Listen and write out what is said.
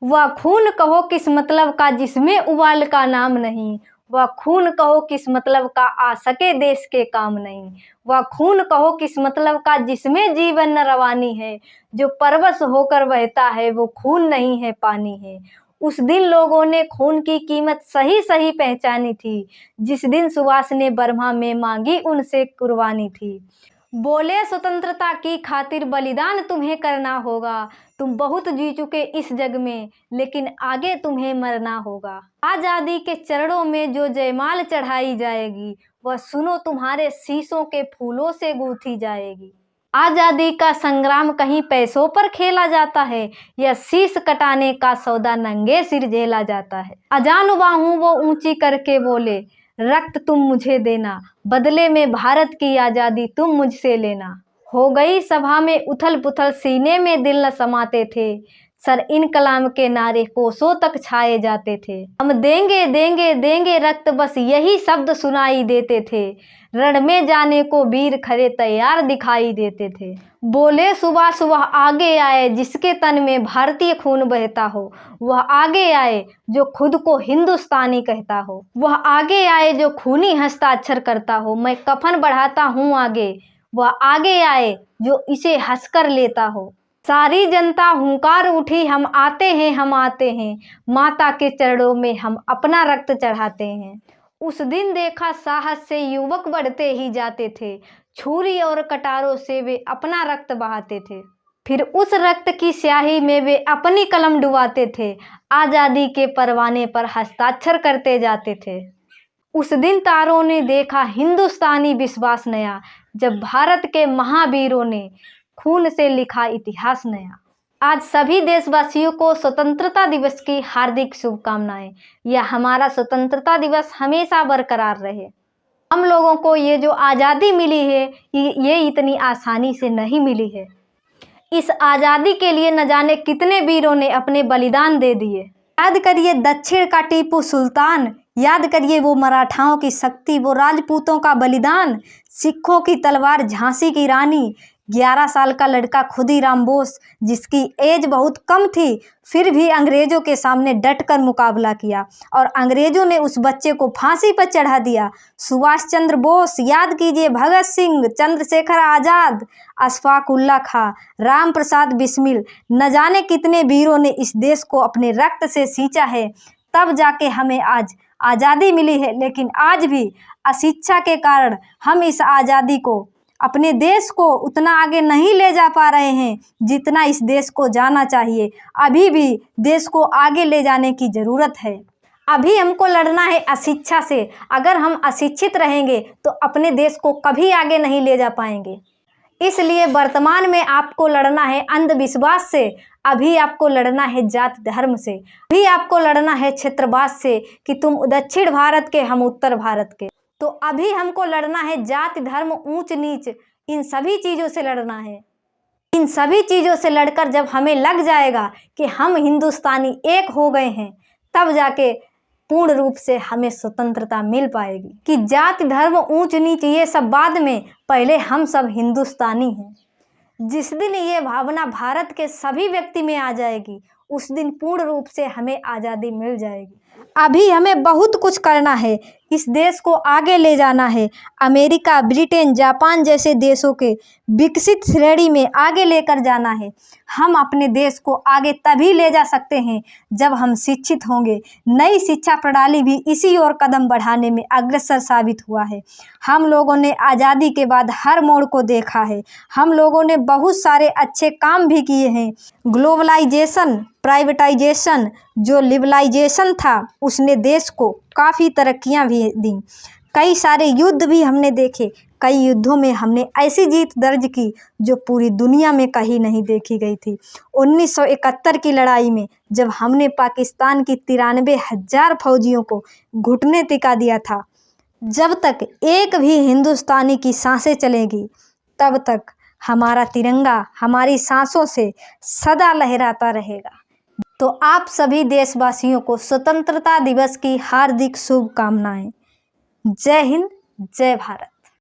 वह खून कहो किस मतलब का जिसमें उबाल का नाम नहीं, वह खून कहो किस मतलब का आ सके देश के काम नहीं, वह खून कहो किस मतलब का जिसमें जीवन न रवानी है, जो परवश होकर बहता है वो खून नहीं है पानी है। उस दिन लोगों ने खून की कीमत सही सही पहचानी थी, जिस दिन सुभाष ने बर्मा में मांगी उनसे कुर्बानी थी। बोले स्वतंत्रता की खातिर बलिदान तुम्हें करना होगा, तुम बहुत जी चुके इस जग में लेकिन आगे तुम्हें मरना होगा। आज़ादी के चरणों में जो जयमाल चढ़ाई जाएगी, वह सुनो तुम्हारे शीशों के फूलों से गूंथी जाएगी। आज़ादी का संग्राम कहीं पैसों पर खेला जाता है, या शीश कटाने का सौदा नंगे सिर झेला जाता है। अजान बाहूं वो ऊंची करके बोले, रक्त तुम मुझे देना, बदले में भारत की आज़ादी तुम मुझसे लेना। हो गई सभा में उथल पुथल, सीने में दिल न समाते थे, सर इनकलाम के नारे कोसों तक छाए जाते थे। हम देंगे देंगे देंगे रक्त, बस यही शब्द सुनाई देते थे, रण में जाने को वीर खरे तैयार दिखाई देते थे। बोले सुभाष वह आगे आए जिसके तन में भारतीय खून बहता हो, वह आगे आए जो खुद को हिंदुस्तानी कहता हो, वह आगे आए जो खूनी हस्ताक्षर करता हो, मैं कफन बढ़ाता हूँ आगे, वह आगे आए जो इसे हंसकर लेता हो। सारी जनता हुंकार उठी, हम आते हैं हम आते हैं, माता के चरणों में हम अपना रक्त चढ़ाते हैं। उस दिन देखा साहस से युवक बढ़ते ही जाते थे, छुरी और कटारों से वे अपना रक्त बहाते थे, फिर उस रक्त की स्याही में वे अपनी कलम डुबाते थे, आज़ादी के परवाने पर हस्ताक्षर करते जाते थे। उस दिन तारों ने देखा हिंदुस्तानी विश्वास नया, जब भारत के महावीरों ने खून से लिखा इतिहास नया। आज सभी देशवासियों को स्वतंत्रता दिवस की हार्दिक शुभकामनाएं। यह हमारा स्वतंत्रता दिवस हमेशा बरकरार रहे। हम लोगों को ये जो आज़ादी मिली है, ये इतनी आसानी से नहीं मिली है। इस आज़ादी के लिए न जाने कितने वीरों ने अपने बलिदान दे दिए। याद करिए दक्षिण का टीपू सुल्तान, याद करिए वो मराठाओं की शक्ति, वो राजपूतों का बलिदान, सिखों की तलवार झांसी की रानी, 11 साल का लड़का खुदीराम बोस जिसकी एज बहुत कम थी, फिर भी अंग्रेजों के सामने डटकर मुकाबला किया और अंग्रेजों ने उस बच्चे को फांसी पर चढ़ा दिया। सुभाष चंद्र बोस, याद कीजिए भगत सिंह, चंद्रशेखर आज़ाद, अशफाक उल्लाह खां, राम प्रसाद बिस्मिल, न जाने कितने वीरों ने इस देश को अपने रक्त से सींचा है, तब जाके हमें आज आज़ादी मिली है। लेकिन आज भी अशिक्षा के कारण हम इस आज़ादी को, अपने देश को उतना आगे नहीं ले जा पा रहे हैं जितना इस देश को जाना चाहिए। अभी भी देश को आगे ले जाने की ज़रूरत है। अभी हमको लड़ना है अशिक्षा से। अगर हम अशिक्षित रहेंगे तो अपने देश को कभी आगे नहीं ले जा पाएंगे। इसलिए वर्तमान में आपको लड़ना है अंधविश्वास से, अभी आपको लड़ना है जात धर्म से, अभी आपको लड़ना है क्षेत्रवाद से कि तुम दक्षिण भारत के हम उत्तर भारत के। तो अभी हमको लड़ना है जाति धर्म ऊंच नीच, इन सभी चीज़ों से लड़ना है। इन सभी चीज़ों से लड़कर जब हमें लग जाएगा कि हम हिंदुस्तानी एक हो गए हैं, तब जाके पूर्ण रूप से हमें स्वतंत्रता मिल पाएगी। कि जाति धर्म ऊंच नीच ये सब बाद में, पहले हम सब हिंदुस्तानी हैं। जिस दिन ये भावना भारत के सभी व्यक्ति में आ जाएगी, उस दिन पूर्ण रूप से हमें आज़ादी मिल जाएगी। अभी हमें बहुत कुछ करना है, इस देश को आगे ले जाना है। अमेरिका, ब्रिटेन, जापान जैसे देशों के विकसित श्रेणी में आगे लेकर जाना है। हम अपने देश को आगे तभी ले जा सकते हैं जब हम शिक्षित होंगे। नई शिक्षा प्रणाली भी इसी ओर कदम बढ़ाने में अग्रसर साबित हुआ है। हम लोगों ने आज़ादी के बाद हर मोड़ को देखा है। हम लोगों ने बहुत सारे अच्छे काम भी किए हैं। ग्लोबलाइजेशन, प्राइवेटाइजेशन, जो लिबरलाइजेशन था, उसने देश को काफ़ी तरक्कियां भी दी। कई सारे युद्ध भी हमने देखे। कई युद्धों में हमने ऐसी जीत दर्ज की जो पूरी दुनिया में कहीं नहीं देखी गई थी। 1971 की लड़ाई में जब हमने पाकिस्तान की 93,000 फौजियों को घुटने टिका दिया था, जब तक एक भी हिंदुस्तानी की सांसें चलेगी, तब तक हमारा तिरंगा हमारी सांसों से सदा लहराता रहेगा। तो आप सभी देशवासियों को स्वतंत्रता दिवस की हार्दिक शुभकामनाएं। जय हिंद, जय भारत।